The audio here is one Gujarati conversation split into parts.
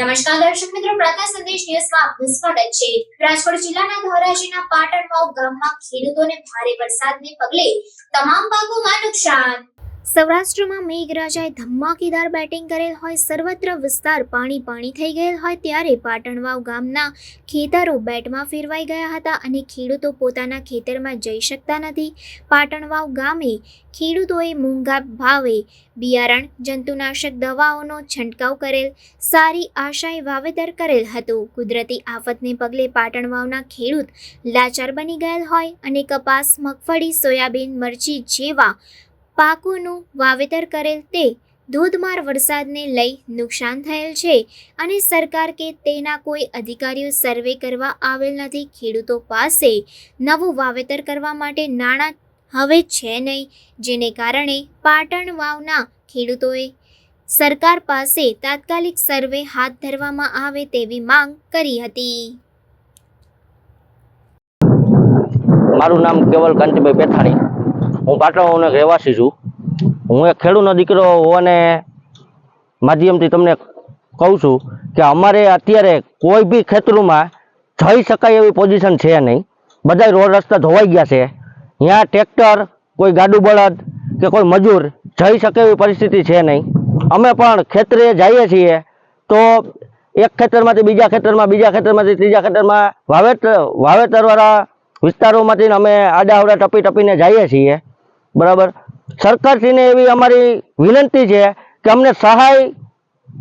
નમસ્કાર દર્શક મિત્રો, પ્રાર્થના સંદેશ ન્યૂઝમાં આપનું સ્વાગત છે। રાજકોટ જિલ્લાના ધોરાજીના પાટણવાવ ગામમાં ખેડૂતોને ભારે વરસાદને પગલે તમામ પાકોમાં નુકસાન। સૌરાષ્ટ્રમાં મેઘરાજાએ ધમાકેદાર બેટિંગ કરેલ હોય, સર્વત્ર વિસ્તાર પાણી થઈ ગયેલ હોય ત્યારે પાટણવાવ ગામના ખેતરો બેટમાં ફેરવાઈ ગયા હતા અને ખેડૂતો પોતાના ખેતરમાં જઈ શકતા નથી। પાટણવાવ ગામે ખેડૂતોએ મોંઘા ભાવે બિયારણ, જંતુનાશક દવાઓનો છંટકાવ કરેલ, સારી આશાએ વાવેતર કરેલ હતું। કુદરતી આફતને પગલે પાટણવાવના ખેડૂત લાચાર બની ગયેલ હોય અને કપાસ, મગફળી, સોયાબીન, મરચી જેવા પાકોનું વાવેતર કરેલ તે ધોધમાર વરસાદને લઈ નુકસાન થયેલ છે અને સરકાર કે તેના કોઈ અધિકારીઓ સર્વે કરવા આવેલ નથી। ખેડૂતો પાસે નવું વાવેતર કરવા માટે નાણાં હવે છે નહીં, જેને કારણે પાટણવાવના ખેડૂતોએ સરકાર પાસે તાત્કાલિક સર્વે હાથ ધરવામાં આવે તેવી માંગ કરી હતી। મારું નામ કેવલ કાંતિભાઈ પેથાણી, હું પાટણનો રહેવાસી છું। હું એક ખેડૂતનો દીકરો હોવાને માધ્યમથી તમને કહું છું કે અમારે અત્યારે કોઈ બી ખેતરોમાં જઈ શકાય એવી પોઝિશન છે નહીં। બધા રોડ રસ્તા ધોવાઈ ગયા છે। ત્યાં ટ્રેક્ટર, કોઈ ગાડું બળદ કે કોઈ મજૂર જઈ શકે એવી પરિસ્થિતિ છે નહીં। અમે પણ ખેતરે જઈએ છીએ તો એક ખેતરમાંથી બીજા ખેતરમાં, બીજા ખેતરમાંથી ત્રીજા ખેતરમાં વાવેતરવાળા વિસ્તારોમાંથી અમે આડાઅવડા ટપીને જઈએ છીએ, બરાબર। સરકારશ્રીને એવી અમારી વિનંતી છે કે અમને સહાય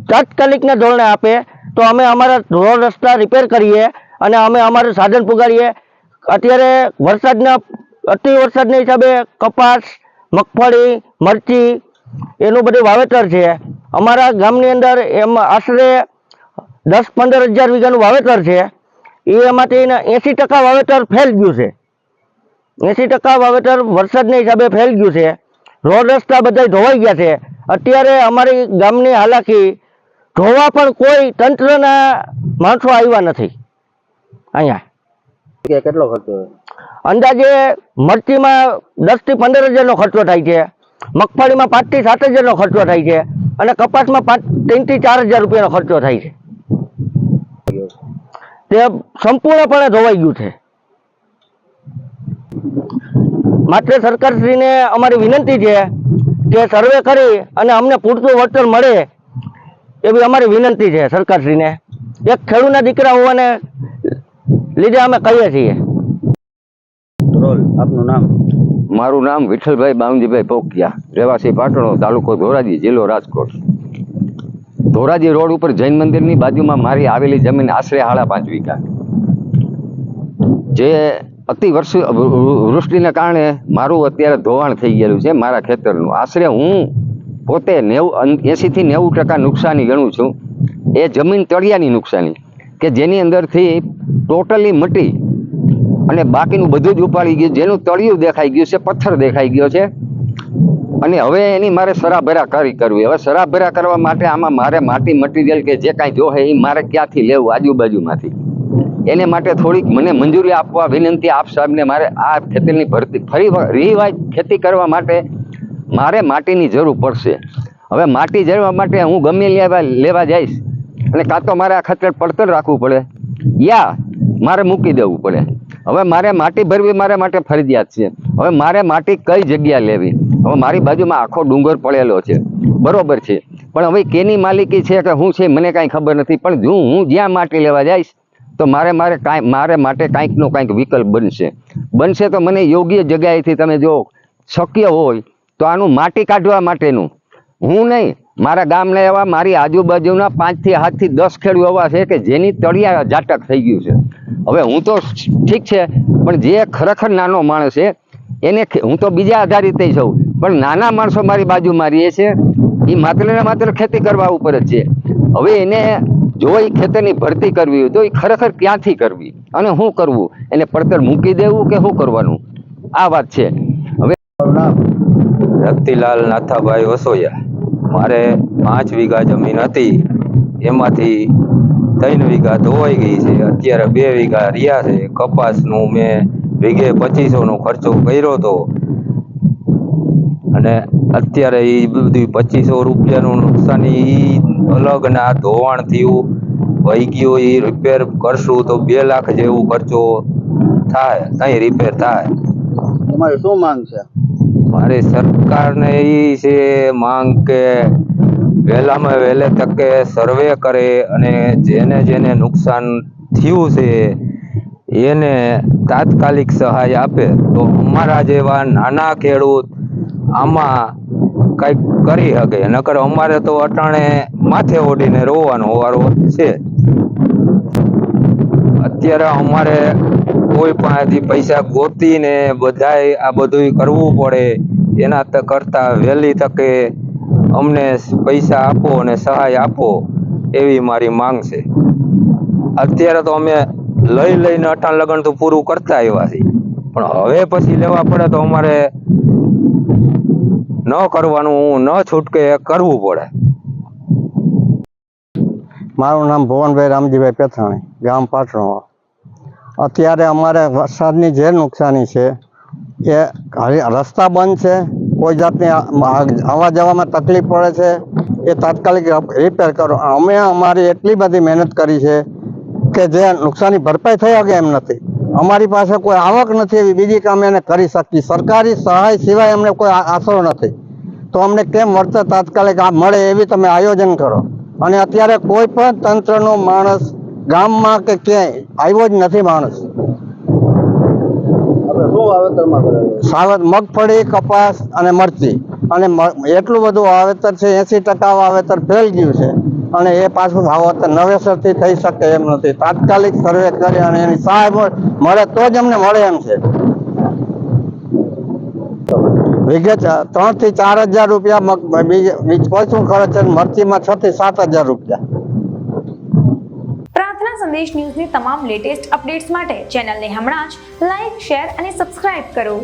તાત્કાલિકના ધોરણે આપે તો અમે અમારા રોડ રસ્તા રિપેર કરીએ અને અમે અમારું સાધન પુગાડીએ। અત્યારે અતિ વરસાદના હિસાબે કપાસ, મગફળી, મરચી એનું બધું વાવેતર છે। અમારા ગામની અંદર એમ આશરે 10-15 હજાર વીઘાનું વાવેતર છે। એમાંથી 80% વાવેતર ફેલ ગયું છે। 80% વાવેતર વરસાદના હિસાબે ફેલ ગયું છે। રોડ રસ્તા બધા ધોવાઈ ગયા છે। અત્યારે અમારી ગામની હાલાકી ધોવા પણ કોઈ તંત્રના માણસો આવ્યા નથી અહીંયા। કેટલો ખર્ચો? અંદાજે મરચીમાં 10 થી 15 હજારનો ખર્ચો થાય છે, મગફળીમાં 5 થી 7 હજારનો ખર્ચો થાય છે અને કપાસમાં 3 થી 4 હજાર રૂપિયાનો ખર્ચો થાય છે। તે સંપૂર્ણપણે ધોવાઈ ગયું છે। માત્ર સરકારશ્રીને અમારી વિનંતી છે કે સર્વે કરી અને અમને પૂરતું વળતર મળે એવી અમારી વિનંતી છે સરકારશ્રીને। એક ખેડૂતના દીકરા હોવાને લીધે અમે કહીએ છીએ। આપનું નામ? મારું નામ વિઠ્ઠલભાઈ બાવજીભાઈ પોકિયા, રહેવાસી પાટણો, તાલુકો ધોરાજી, જિલ્લો રાજકોટ। ધોરાજી રોડ ઉપર જૈન મંદિરની બાજુમાં મારી આવેલી જમીન આશરે 5.5 વીઘા, જે અતિ વૃષ્ટિને કારણે મારું અત્યારે ધોવાણ થઈ ગયેલું છે મારા ખેતરનું। આશરે હું પોતે 80 થી 90% નુકસાની ગણું છું। એ જમીન તળિયાની નુકસાની કે જેની અંદરથી ટોટલી મટી અને બાકીનું બધું જ ઉપાડી ગયું, જેનું તળિયું દેખાઈ ગયું છે, પથ્થર દેખાઈ ગયો છે અને હવે એની મારે સરાભરા કરવી। હવે સરાભરા કરવા માટે આમાં મારે માટી મટીરિયલ કે જે કાંઈ જોહે એ મારે ક્યાંથી લેવું આજુબાજુમાંથી, એને માટે થોડીક મને મંજૂરી આપવા વિનંતી આપ સાહેબને। મારે આ ખેતરની ફરી રિવાઇઝ ખેતી કરવા માટે મારે માટીની જરૂર પડશે। હવે માટી જળવા માટે હું ગમે લેવા જઈશ અને કાં તો મારે આ ખેતર પડતર રાખવું પડે યા મારે મૂકી દેવું પડે। હવે મારે માટી ભરવી મારા માટે ફરજિયાત છે। હવે મારે માટી કઈ જગ્યા લેવી? હવે મારી બાજુમાં આખો ડુંગર પડેલો છે, બરોબર છે, પણ હવે કેની માલિકી છે કે શું છે મને કાંઈ ખબર નથી। પણ જો હું જ્યાં માટી લેવા જઈશ તો મારે માટે કાંઈકનો કાંઈક વિકલ્પ બનશે તો મને યોગ્ય જગ્યાએથી તમે જો શક્ય હોય તો આનું માટી કાઢવા માટેનું હું નહીં, મારા ગામના એવા મારી આજુબાજુના 5 થી 7 થી 10 ખેડૂત એવા છે કે જેની તળિયા ઝાટક થઈ ગયું છે। હવે હું તો ઠીક છે, પણ જે ખરેખર નાનો માણસ છે એને હું તો બીજા આધારિત છું, પણ નાના માણસો મારી બાજુમાં રહે છે, એ માત્ર ને માત્ર ખેતી કરવા ઉપર જ છે। હવે એને જો એ ખેતરની ભરતી કરવી હોય તો એ ખરેખર ક્યાંથી કરવી અને શું કરવું? એને પડતર મૂકી દેવું કે શું કરવાનું? આ વાત છે। હવે રતિલાલ નાથાભાઈ વસોયા, મારે 5 વીઘા જમીન હતી, એમાંથી 3 વીઘા ધોવાઈ ગઈ છે। અત્યારે 2 વીઘા રહ્યા છે। કપાસનું મેં વીઘે 2500નો ખર્ચો કર્યો હતો અને અત્યારે એ બધી 2500 રૂપિયાનું નુકસાની અલગ ને આ ધોવાણ થયું વહી ગયું એ રિપેર કરશું તો 2 લાખ જેવું ખર્ચો થાય, ત્યાં રિપેર થાય. તમારી શું માંગ છે? મારી સરકારને એ છે માંગ કે વહેલામાં વહેલે તકે સર્વે કરે અને જેને જેને નુકસાન થયું છે એને તાત્કાલિક સહાય આપે તો અમારા જેવા નાના ખેડૂત આમાં કંઈક કરી શકે. નકર અમારે તો અટાણે માથે ઓઢીને રોવાનો વારો છે. અત્યારે અમારે કોઈ પાસેથી પૈસા ગોતીને બધાય આ બધું કરવું પડે, એના કરતા વહેલી તકે અમને પૈસા આપો અને સહાય આપો એવી મારી માંગ છે. અત્યારે તો અમે લઈને અટાણ લગન તો પૂરું કરતા આવ્યા છીએ, પણ હવે પછી લેવા પડે તો અમારે ન કરવાનું, ન છૂટકે કરવું પડે. મારું નામ ભુવનભાઈ રામજીભાઈ પેથાણી, ગામ પાટણવા. અત્યારે અમારે વરસાદની જે નુકસાની છે એ રસ્તા બંધ છે, કોઈ જાતની આવવા જવામાં તકલીફ પડે છે, એ તાત્કાલિક રિપેર કરો. અમે અમારી એટલી બધી મહેનત કરી છે કે જે નુકસાની ભરપાઈ થઈ શકે એમ નથી. અમારી પાસે કોઈ આવક નથી એવી બીજી કામ એને કરી શકીએ. સરકારી સહાય સિવાય અમને કોઈ આશરો નથી, તો અમને કેમ વળતર તાત્કાલિક મળે એવી તમે આયોજન કરો. અને અત્યારે કોઈ પણ તંત્રનો માણસ ગામમાં કે ક્યાંય આવ્યો જ નથી. માણસ મગફળી, કપાસ અને મરચી અને એટલું બધું વાવેતર છે, 80% વાવેતર ફેલ ગયું છે અને એ પાછું વાવેતર નવેસરથી થઈ શકે એમ નથી. તાત્કાલિક સર્વે કરી અને એની સહાય મળે તો જ અમને મળે એમ છે. વીઘે 3 થી 4 હજાર રૂપિયા બીજ પહોંચવું ખર્ચ છે, મરચીમાં 6 થી 7 હજાર રૂપિયા. પ્રાર્થના સંદેશ ન્યૂઝની તમામ લેટેસ્ટ અપડેટ્સ માટે ચેનલને હમણાં જ લાઇક, શેર અને સબસ્ક્રાઇબ કરો.